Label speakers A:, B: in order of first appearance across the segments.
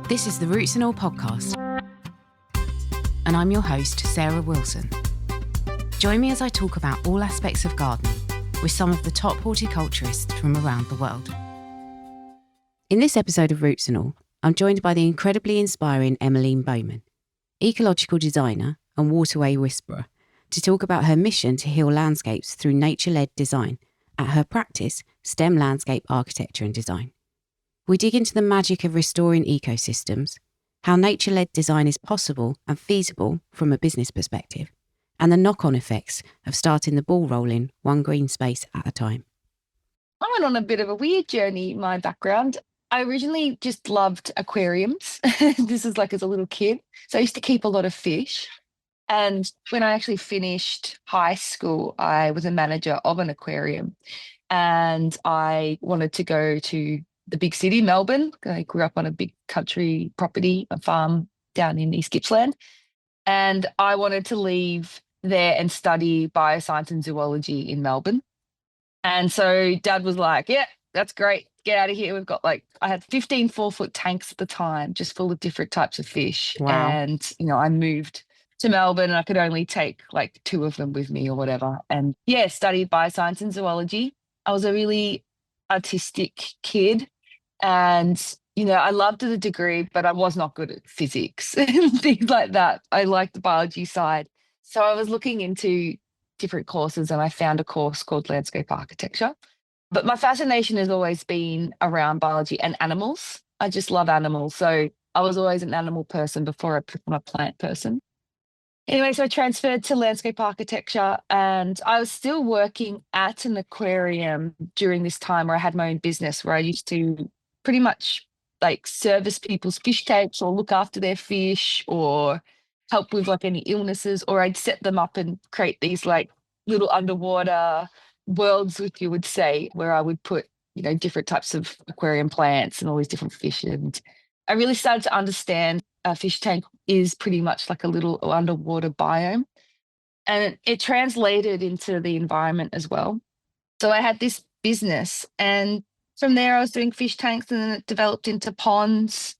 A: This is the Roots and All podcast, and I'm your host, Sarah Wilson. Join me as I talk about all aspects of gardening with some of the top horticulturists from around the world. In this episode of Roots and All, I'm joined by the incredibly inspiring Emmaline Bowman, ecological designer and waterway whisperer, to talk about her mission to heal landscapes through nature-led design at her practice, STEM Landscape Architecture and Design. We dig into the magic of restoring ecosystems, how nature-led design is possible and feasible from a business perspective, and the knock-on effects of starting the ball rolling one green space at a time.
B: I went on a bit of a weird journey, my background. I originally just loved aquariums. This is like as a little kid. So I used to keep a lot of fish. And when I actually finished high school, I was a manager of an aquarium. And I wanted to go to the big city, Melbourne. I grew up on a big country property, a farm down in East Gippsland. And I wanted to leave there and study bioscience and zoology in Melbourne. And so Dad was like, yeah, that's great. Get out of here. We've got I had 15 4-foot tanks at the time, just full of different types of fish.
A: Wow.
B: And, I moved to Melbourne and I could only take 2 of them with me or whatever. And studied bioscience and zoology. I was a really artistic kid. And, I loved the degree, but I was not good at physics and things like that. I liked the biology side. So I was looking into different courses and I found a course called Landscape Architecture. But my fascination has always been around biology and animals. I just love animals. So I was always an animal person before I became a plant person. Anyway, so I transferred to landscape architecture and I was still working at an aquarium during this time where I had my own business where I used to pretty much service people's fish tanks or look after their fish or help with any illnesses, or I'd set them up and create these little underwater worlds, if you would say, where I would put, different types of aquarium plants and all these different fish. And I really started to understand a fish tank is pretty much like a little underwater biome. And it translated into the environment as well. So I had this business and from there I was doing fish tanks and then it developed into ponds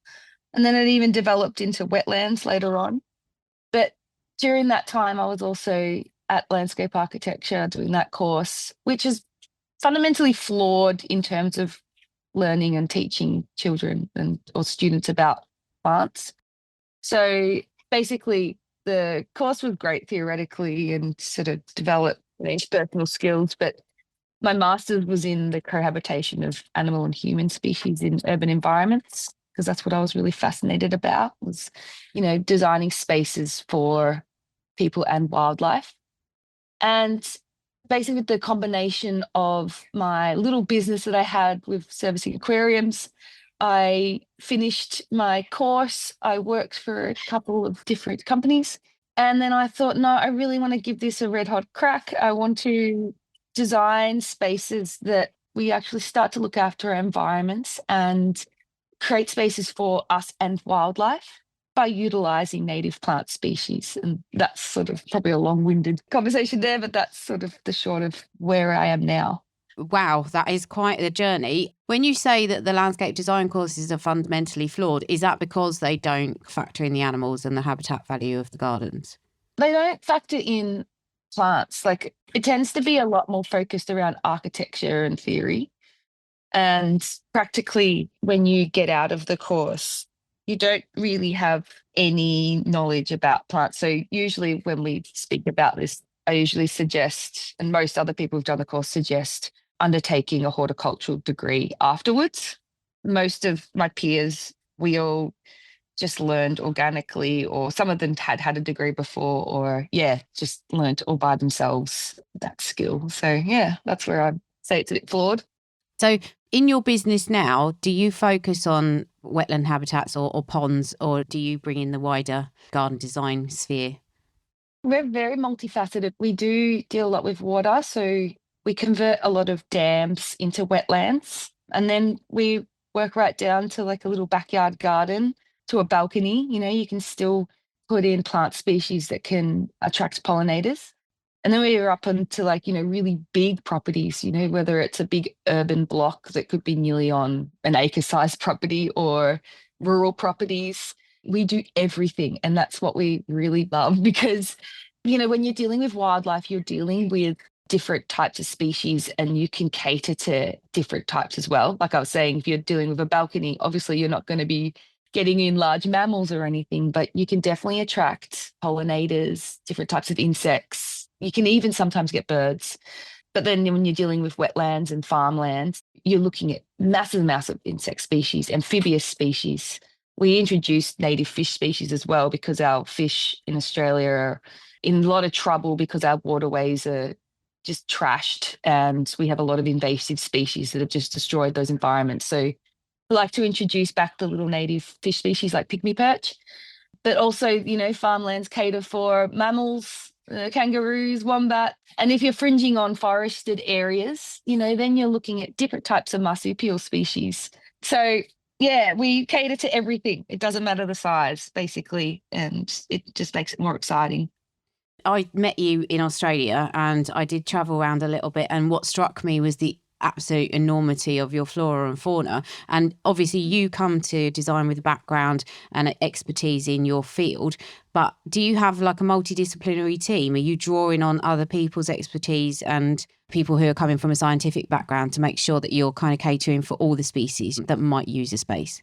B: and then it even developed into wetlands later on. But during that time I was also at landscape architecture doing that course, which is fundamentally flawed in terms of learning and teaching children or students about plants. So basically the course was great theoretically and sort of developed interpersonal skills, but my master's was in the cohabitation of animal and human species in urban environments, because that's what I was really fascinated about was, designing spaces for people and wildlife. And basically the combination of my little business that I had with servicing aquariums, I finished my course. I worked for a couple of different companies. And then I thought, no, I really want to give this a red hot crack. I want to design spaces that we actually start to look after our environments and create spaces for us and wildlife by utilizing native plant species. And that's sort of probably a long-winded conversation there, but that's sort of the short of where I am now.
A: Wow, that is quite a journey. When you say that the landscape design courses are fundamentally flawed, is that because they don't factor in the animals and the habitat value of the gardens?
B: They don't factor in plants. It tends to be a lot more focused around architecture and theory. And practically when you get out of the course, you don't really have any knowledge about plants. So usually when we speak about this, I usually suggest, and most other people who've done the course suggest, undertaking a horticultural degree afterwards. Most of my peers, we all just learned organically, or some of them had a degree before, or just learned all by themselves that skill. So that's where I'd say it's a bit flawed.
A: So in your business now, do you focus on wetland habitats or ponds, or do you bring in the wider garden design sphere?
B: We're very multifaceted. We do deal a lot with water. So we convert a lot of dams into wetlands. And then we work right down to a little backyard garden to a balcony. You can still put in plant species that can attract pollinators. And then we are up into really big properties, whether it's a big urban block that could be nearly on an acre-sized property or rural properties. We do everything. And that's what we really love because, when you're dealing with wildlife, you're dealing with different types of species and you can cater to different types as well. Like I was saying, if you're dealing with a balcony, obviously you're not going to be getting in large mammals or anything, but you can definitely attract pollinators, different types of insects. You can even sometimes get birds. But then when you're dealing with wetlands and farmlands, you're looking at massive amounts of insect species, amphibious species. We introduced native fish species as well because our fish in Australia are in a lot of trouble because our waterways are just trashed and we have a lot of invasive species that have just destroyed those environments. So we like to introduce back the little native fish species like pygmy perch, but also, farmlands cater for mammals, kangaroos, wombat. And if you're fringing on forested areas, then you're looking at different types of marsupial species. So, yeah, we cater to everything. It doesn't matter the size, basically, and it just makes it more exciting.
A: I met you in Australia and I did travel around a little bit, and what struck me was the absolute enormity of your flora and fauna. And obviously you come to design with a background and expertise in your field, but do you have like a multidisciplinary team? Are you drawing on other people's expertise and people who are coming from a scientific background to make sure that you're kind of catering for all the species that might use a space?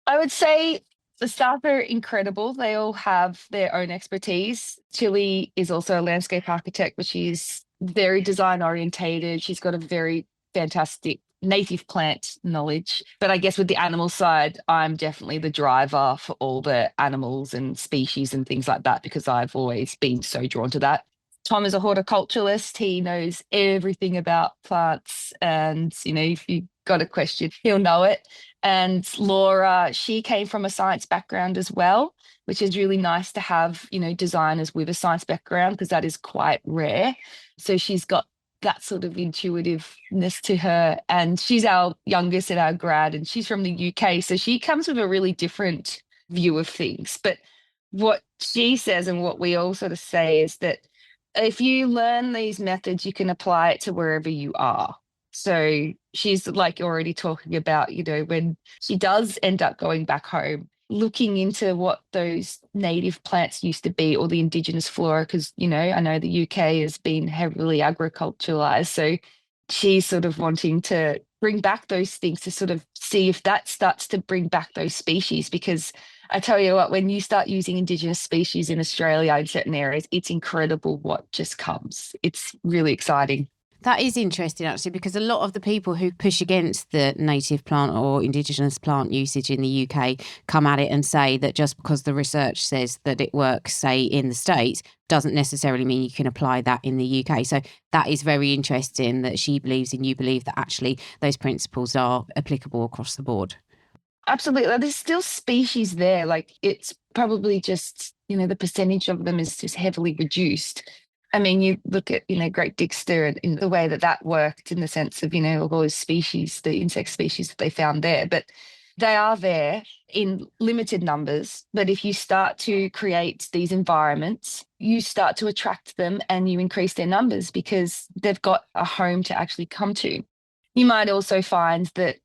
B: I would say the staff are incredible. They all have their own expertise. Chili is also a landscape architect, but she's very design orientated. She's got a very fantastic native plant knowledge. But I guess with the animal side, I'm definitely the driver for all the animals and species and things like that because I've always been so drawn to that. Tom is a horticulturalist. He knows everything about plants. And, if you've got a question, he'll know it. And Laura, she came from a science background as well, which is really nice to have, designers with a science background because that is quite rare. So she's got that sort of intuitiveness to her. And she's our youngest at our grad and she's from the UK. So she comes with a really different view of things. But what she says and what we all sort of say is that if you learn these methods, you can apply it to wherever you are. So she's like already talking about, when she does end up going back home, looking into what those native plants used to be or the indigenous flora, because, I know the UK has been heavily agriculturalized. So she's sort of wanting to bring back those things to sort of see if that starts to bring back those species. Because I tell you what, when you start using indigenous species in Australia in certain areas, it's incredible what just comes. It's really exciting.
A: That is interesting, actually, because a lot of the people who push against the native plant or indigenous plant usage in the UK come at it and say that just because the research says that it works, say, in the States, doesn't necessarily mean you can apply that in the UK. So that is very interesting that she believes and you believe that actually those principles are applicable across the board.
B: Absolutely. There's still species there. Like it's probably just, the percentage of them is just heavily reduced. I mean, you look at, Great Dixter and in the way that worked in the sense of, all those species, the insect species that they found there, but they are there in limited numbers. But if you start to create these environments, you start to attract them and you increase their numbers because they've got a home to actually come to. You might also find that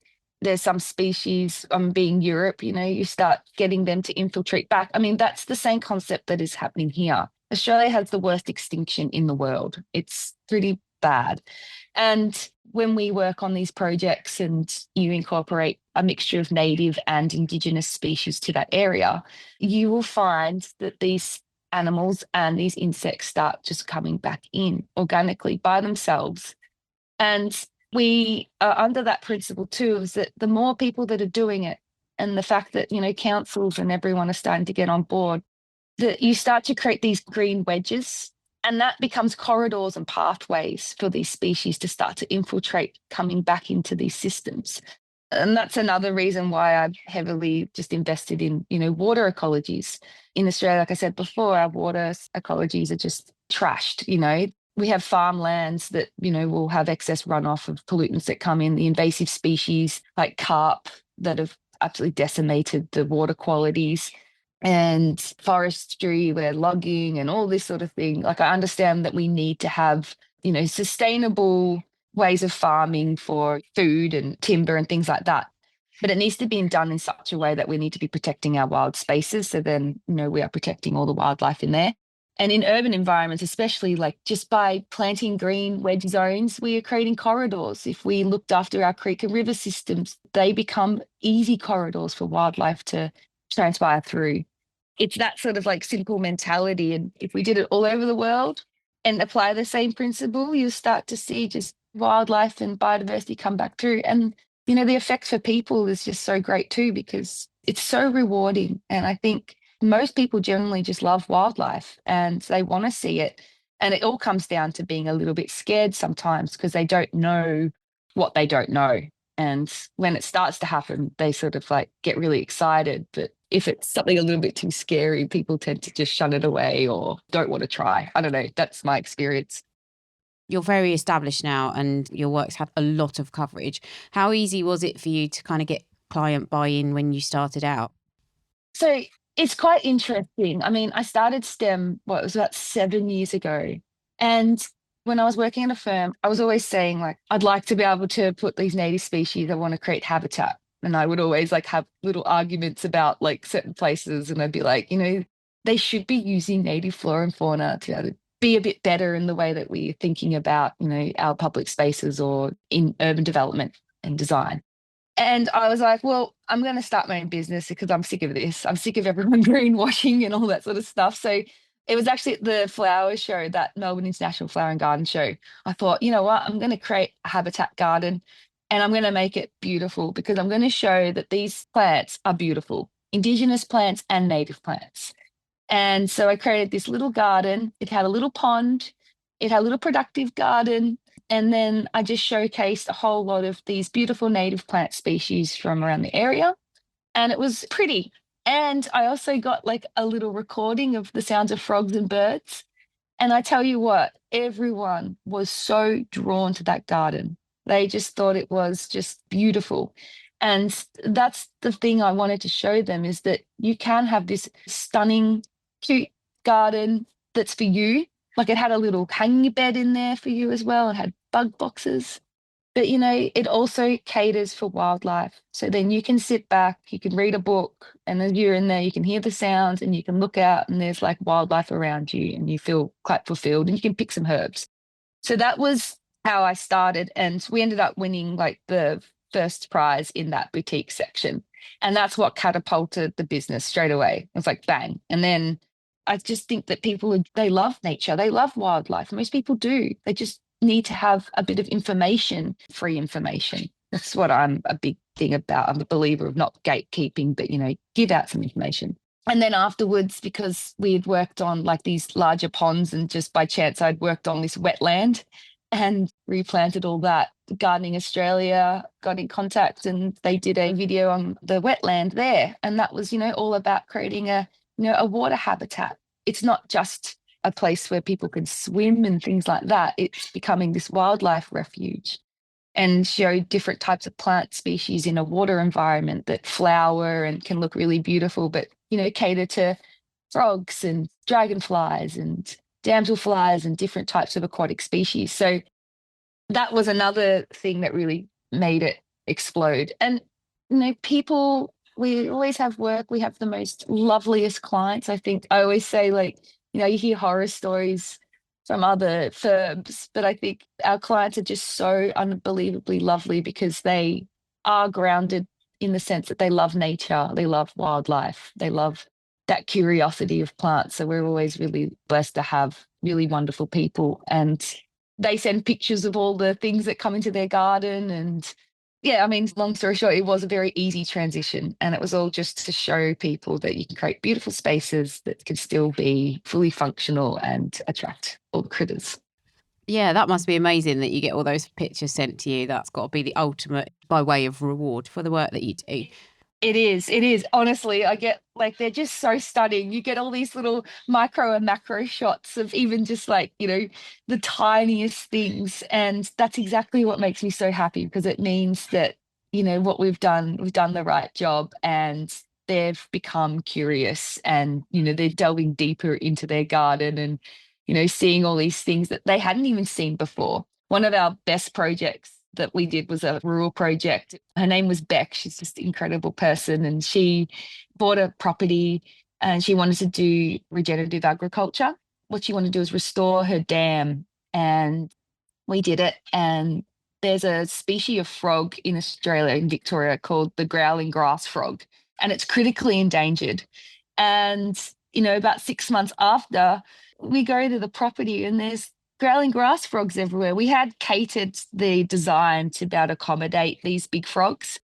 B: there's some species, being Europe, you start getting them to infiltrate back. I mean, that's the same concept that is happening here. Australia has the worst extinction in the world. It's pretty bad. And when we work on these projects and you incorporate a mixture of native and indigenous species to that area, you will find that these animals and these insects start just coming back in organically by themselves. And we are under that principle too, is that the more people that are doing it and the fact that, councils and everyone are starting to get on board, that you start to create these green wedges and that becomes corridors and pathways for these species to start to infiltrate coming back into these systems. And that's another reason why I've heavily just invested in, water ecologies. In Australia, like I said before, our water ecologies are just trashed, We have farmlands that, will have excess runoff of pollutants that come in, the invasive species like carp that have absolutely decimated the water qualities, and forestry, where logging and all this sort of thing. Like I understand that we need to have, sustainable ways of farming for food and timber and things like that. but it needs to be done in such a way that we need to be protecting our wild spaces. So then, we are protecting all the wildlife in there. And in urban environments, especially, like just by planting green wedge zones, we are creating corridors. If we looked after our creek and river systems, they become easy corridors for wildlife to transpire through. It's that sort of like simple mentality. And if we did it all over the world and apply the same principle, you'll start to see just wildlife and biodiversity come back through. And, the effect for people is just so great too, because it's so rewarding. And I think most people generally just love wildlife and they want to see it. And it all comes down to being a little bit scared sometimes because they don't know what they don't know. And when it starts to happen, they sort of like get really excited. But if it's something a little bit too scary, people tend to just shun it away or don't want to try. I don't know. That's my experience.
A: You're very established now and your work's had a lot of coverage. How easy was it for you to kind of get client buy-in when you started out?
B: So it's quite interesting. I mean, I started STEM, it was about 7 years ago. And when I was working at a firm, I was always saying, like, I'd like to be able to put these native species, I want to create habitat. And I would always like have little arguments about like certain places. And I'd be like, they should be using native flora and fauna to be a bit better in the way that we're thinking about, our public spaces or in urban development and design. And I was like, well, I'm going to start my own business because I'm sick of this. I'm sick of everyone greenwashing and all that sort of stuff. So it was actually at the flower show, that Melbourne International Flower and Garden Show. I thought, you know what, I'm going to create a habitat garden and I'm going to make it beautiful because I'm going to show that these plants are beautiful, Indigenous plants and native plants. And so I created this little garden. It had a little pond. It had a little productive garden. And then I just showcased a whole lot of these beautiful native plant species from around the area. And it was pretty. And I also got like a little recording of the sounds of frogs and birds. And I tell you what, everyone was so drawn to that garden. They just thought it was just beautiful. And that's the thing I wanted to show them, is that you can have this stunning, cute garden that's for you. Like it had a little hanging bed in there for you as well. It had bug boxes. But, it also caters for wildlife. So then you can sit back, you can read a book, and as you're in there, you can hear the sounds and you can look out and there's like wildlife around you and you feel quite fulfilled and you can pick some herbs. So that was how I started. And we ended up winning like the first prize in that boutique section. And that's what catapulted the business straight away. It was like bang. And then I just think that people, they love nature. They love wildlife. Most people do. They just need to have a bit of information, free information. That's what I'm a big thing about. I'm a believer of not gatekeeping, but, give out some information. And then afterwards, because we had worked on like these larger ponds and just by chance I'd worked on this wetland and replanted all that, Gardening Australia got in contact and they did a video on the wetland there. And that was, all about creating a water habitat. It's not just a place where people can swim and things like that. It's becoming this wildlife refuge, and show different types of plant species in a water environment that flower and can look really beautiful, but, cater to frogs and dragonflies and damselflies and different types of aquatic species. So that was another thing that really made it explode. And, people, we always have work. We have the most loveliest clients. I think I always say, like, you hear horror stories from other firms, but I think our clients are just so unbelievably lovely because they are grounded in the sense that they love nature, they love wildlife, they love that curiosity of plants. So we're always really blessed to have really wonderful people, and they send pictures of all the things that come into their garden. And yeah, I mean, long story short, it was a very easy transition, and it was all just to show people that you can create beautiful spaces that can still be fully functional and attract all the critters.
A: Yeah, that must be amazing that you get all those pictures sent to you. That's got to be the ultimate by way of reward for the work that you do.
B: It is. Honestly, I get like, they're just so stunning. You get all these little micro and macro shots of even just like, the tiniest things. And that's exactly what makes me so happy, because it means that, what we've done the right job, and they've become curious, and, they're delving deeper into their garden and, seeing all these things that they hadn't even seen before. One of our best projects that we did was a rural project. Her name was Beck. She's just an incredible person. And she bought a property and she wanted to do regenerative agriculture. What she wanted to do is restore her dam. And we did it. And there's a species of frog in Australia, in Victoria, called the growling grass frog, and it's critically endangered. And, about 6 months after, we go to the property and there's growling grass frogs everywhere. We had catered the design to about accommodate these big frogs.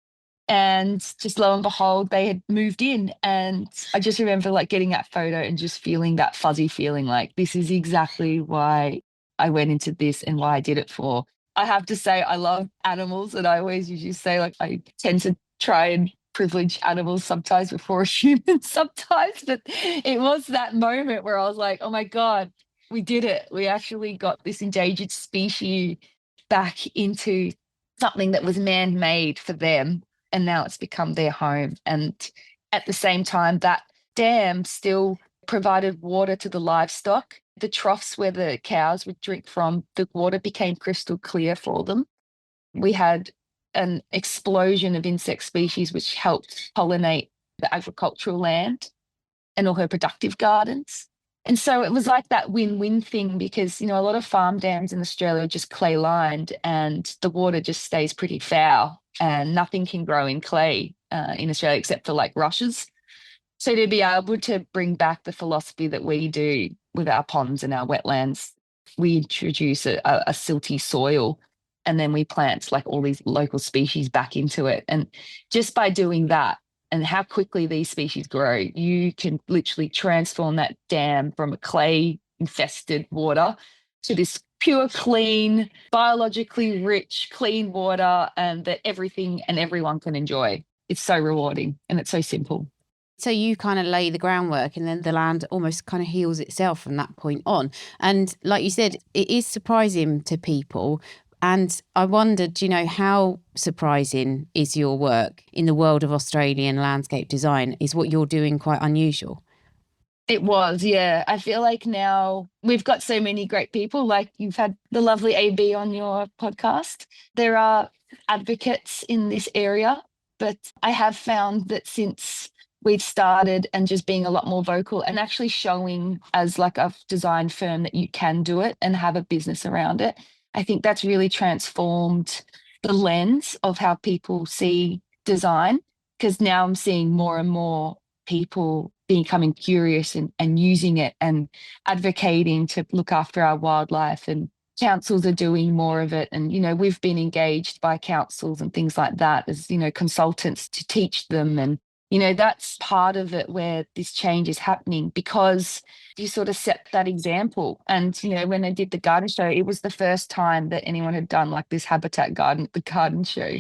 B: And just lo and behold, they had moved in. And I just remember like getting that photo and just feeling that fuzzy feeling like this is exactly why I went into this and why I did it for. I have to say, I love animals. And I always usually say, like, I tend to try and privilege animals sometimes before humans sometimes. But it was that moment where I was like, oh my God, we did it. We actually got this endangered species back into something that was man-made for them. And now it's become their home. And at the same time, that dam still provided water to the livestock. The troughs where the cows would drink from, the water became crystal clear for them. We had an explosion of insect species which helped pollinate the agricultural land and all her productive gardens. And so it was like that win-win thing because, a lot of farm dams in Australia are just clay lined and the water just stays pretty foul and nothing can grow in clay in Australia except for like rushes. So to be able to bring back the philosophy that we do with our ponds and our wetlands, we introduce a silty soil and then we plant like all these local species back into it. And just by doing that, and how quickly these species grow, you can literally transform that dam from a clay infested water to this pure, clean, biologically rich, clean water, and that everything and everyone can enjoy. It's so rewarding and it's so simple.
A: So you kind of lay the groundwork and then the land almost kind of heals itself from that point on. And like you said, it is surprising to people. And I wondered, how surprising is your work in the world of Australian landscape design? Is what you're doing quite unusual?
B: It was, yeah. I feel like now we've got so many great people, like you've had the lovely AB on your podcast. There are advocates in this area, but I have found that since we've started and just being a lot more vocal and actually showing as like a design firm that you can do it and have a business around it, I think that's really transformed the lens of how people see design, because now I'm seeing more and more people becoming curious and using it and advocating to look after our wildlife, and councils are doing more of it. And, we've been engaged by councils and things like that as, consultants to teach them. And, that's part of it where this change is happening because you sort of set that example. And, when I did the garden show, it was the first time that anyone had done like this habitat garden at the garden show.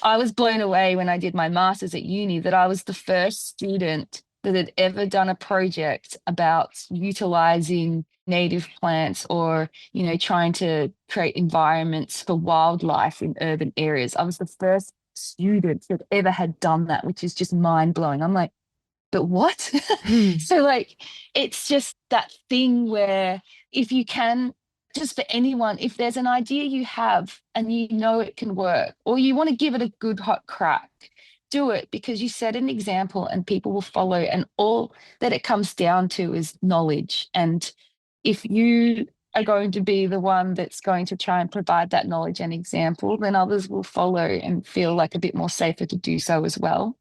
B: I was blown away when I did my master's at uni that I was the first student that had ever done a project about utilizing native plants or, trying to create environments for wildlife in urban areas. I was the first student that ever had done that, which is just mind blowing. I'm like, but what? So like, it's just that thing where if you can, just for anyone, if there's an idea you have and it can work, or you want to give it a good hot crack, do it, because you set an example and people will follow. And all that it comes down to is knowledge. And if you are going to be the one that's going to try and provide that knowledge and example, then others will follow and feel like a bit more safer to do so as well.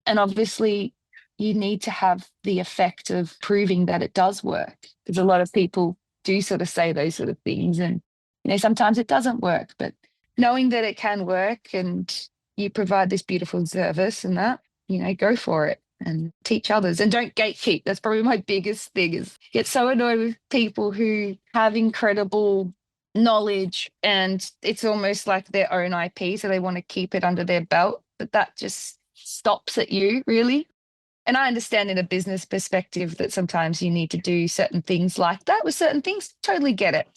B: And obviously, you need to have the effect of proving that it does work, because a lot of people do sort of say those sort of things. And, sometimes it doesn't work, but knowing that it can work and you provide this beautiful service and that, go for it and teach others and don't gatekeep. That's probably my biggest thing, is get so annoyed with people who have incredible knowledge and it's almost like their own IP. So they want to keep it under their belt, but that just stops at you, really. And I understand in a business perspective that sometimes you need to do certain things like that with certain things. Totally get it.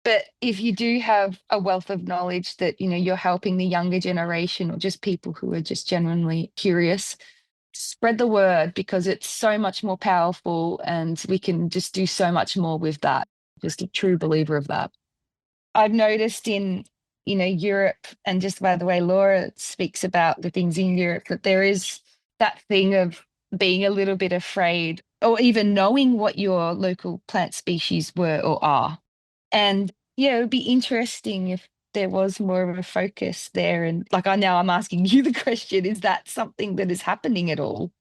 B: But if you do have a wealth of knowledge that, you're helping the younger generation or just people who are just genuinely curious, spread the word, because it's so much more powerful and we can just do so much more with that. Just a true believer of that. I've noticed in Europe, and just by the way Laura speaks about the things in Europe, that there is that thing of being a little bit afraid or even knowing what your local plant species were or are. And yeah, it would be interesting if there was more of a focus there. And like I'm asking you the question, is that something that is happening at all?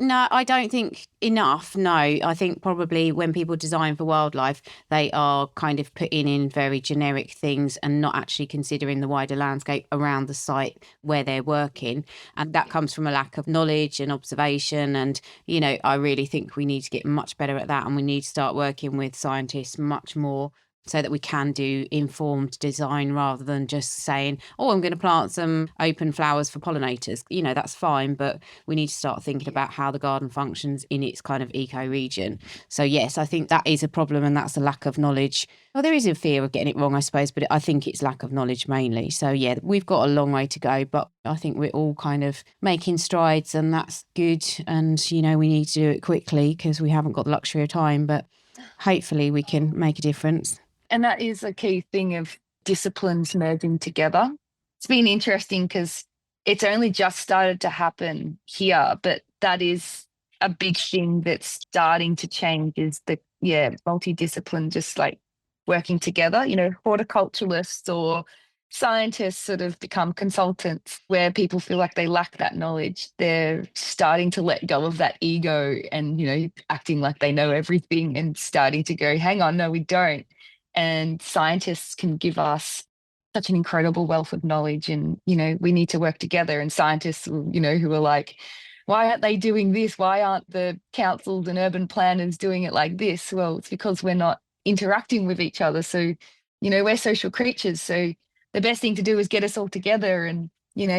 A: No, I don't think enough. No, I think probably when people design for wildlife, they are kind of putting in very generic things and not actually considering the wider landscape around the site where they're working. And that comes from a lack of knowledge and observation. And, I really think we need to get much better at that. And we need to start working with scientists much more, so that we can do informed design rather than just saying, oh, I'm going to plant some open flowers for pollinators. That's fine, but we need to start thinking about how the garden functions in its kind of eco-region. So yes, I think that is a problem, and that's a lack of knowledge. Well, there is a fear of getting it wrong, I suppose, but I think it's lack of knowledge mainly. So yeah, we've got a long way to go, but I think we're all kind of making strides, and that's good. And, we need to do it quickly because we haven't got the luxury of time, but hopefully we can make a difference.
B: And that is a key thing of disciplines merging together. It's been interesting because it's only just started to happen here, but that is a big thing that's starting to change, is the multidiscipline, just like working together. Horticulturalists or scientists sort of become consultants where people feel like they lack that knowledge. They're starting to let go of that ego and, acting like they know everything and starting to go, hang on, no, we don't. And scientists can give us such an incredible wealth of knowledge, and, we need to work together. And scientists, who are like, why aren't they doing this? Why aren't the councils and urban planners doing it like this? Well, it's because we're not interacting with each other. So, we're social creatures. So the best thing to do is get us all together and,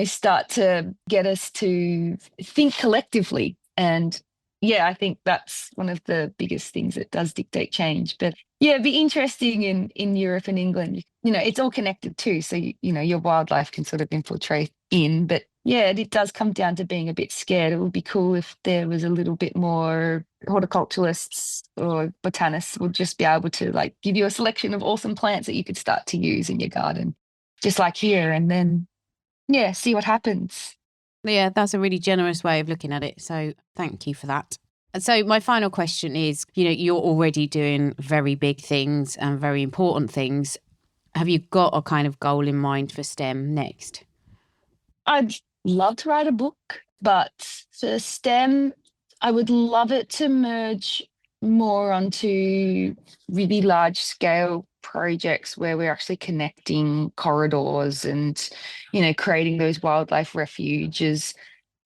B: start to get us to think collectively. And yeah, I think that's one of the biggest things that does dictate change. But yeah, it'd be interesting in Europe and England. It's all connected too. So, your wildlife can sort of infiltrate in. But yeah, it does come down to being a bit scared. It would be cool if there was a little bit more horticulturalists or botanists would just be able to like give you a selection of awesome plants that you could start to use in your garden, just like here. And then, yeah, see what happens.
A: Yeah, that's a really generous way of looking at it. So thank you for that. And so my final question is, you're already doing very big things and very important things. Have you got a kind of goal in mind for STEM next?
B: I'd love to write a book, but for STEM, I would love it to merge more onto really large scale projects where we're actually connecting corridors and, creating those wildlife refuges.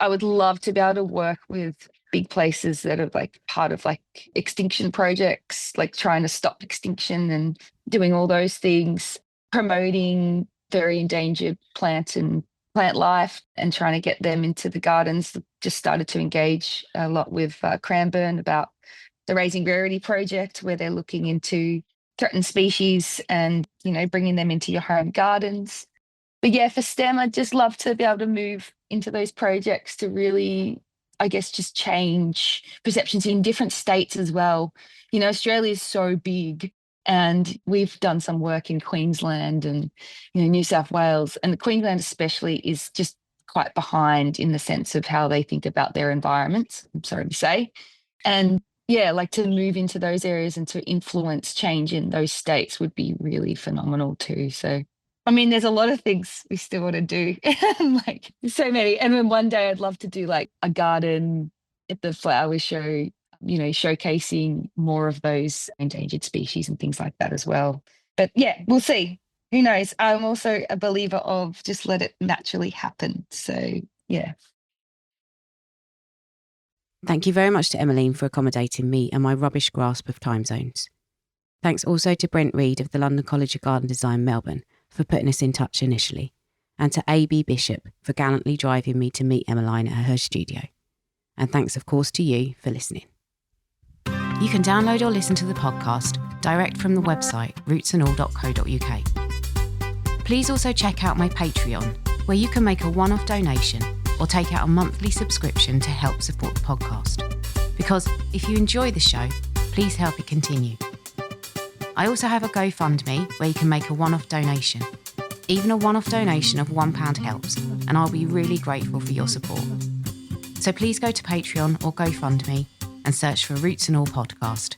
B: I would love to be able to work with big places that are like part of like extinction projects, like trying to stop extinction and doing all those things, promoting very endangered plant life and trying to get them into the gardens. Just started to engage a lot with Cranbourne about the Raising Rarity project, where they're looking into threatened species and, bringing them into your home gardens. But yeah, for STEM, I'd just love to be able to move into those projects to really, I guess, just change perceptions in different states as well. Australia is so big, and we've done some work in Queensland and, New South Wales, and Queensland especially is just quite behind in the sense of how they think about their environments, I'm sorry to say. And yeah, like to move into those areas and to influence change in those states would be really phenomenal too. So, I mean, there's a lot of things we still want to do, like so many. And then one day I'd love to do like a garden at the flower show, showcasing more of those endangered species and things like that as well. But yeah, we'll see. Who knows? I'm also a believer of just let it naturally happen. So yeah.
A: Thank you very much to Emmaline for accommodating me and my rubbish grasp of time zones. Thanks also to Brent Reid of the London College of Garden Design, Melbourne, for putting us in touch initially, and to A.B. Bishop for gallantly driving me to meet Emmaline at her studio. And thanks, of course, to you for listening. You can download or listen to the podcast direct from the website rootsandall.co.uk. Please also check out my Patreon, where you can make a one-off donation or take out a monthly subscription to help support the podcast. Because if you enjoy the show, please help it continue. I also have a GoFundMe where you can make a one-off donation. Even a one-off donation of £1 helps, and I'll be really grateful for your support. So please go to Patreon or GoFundMe and search for Roots and All Podcast.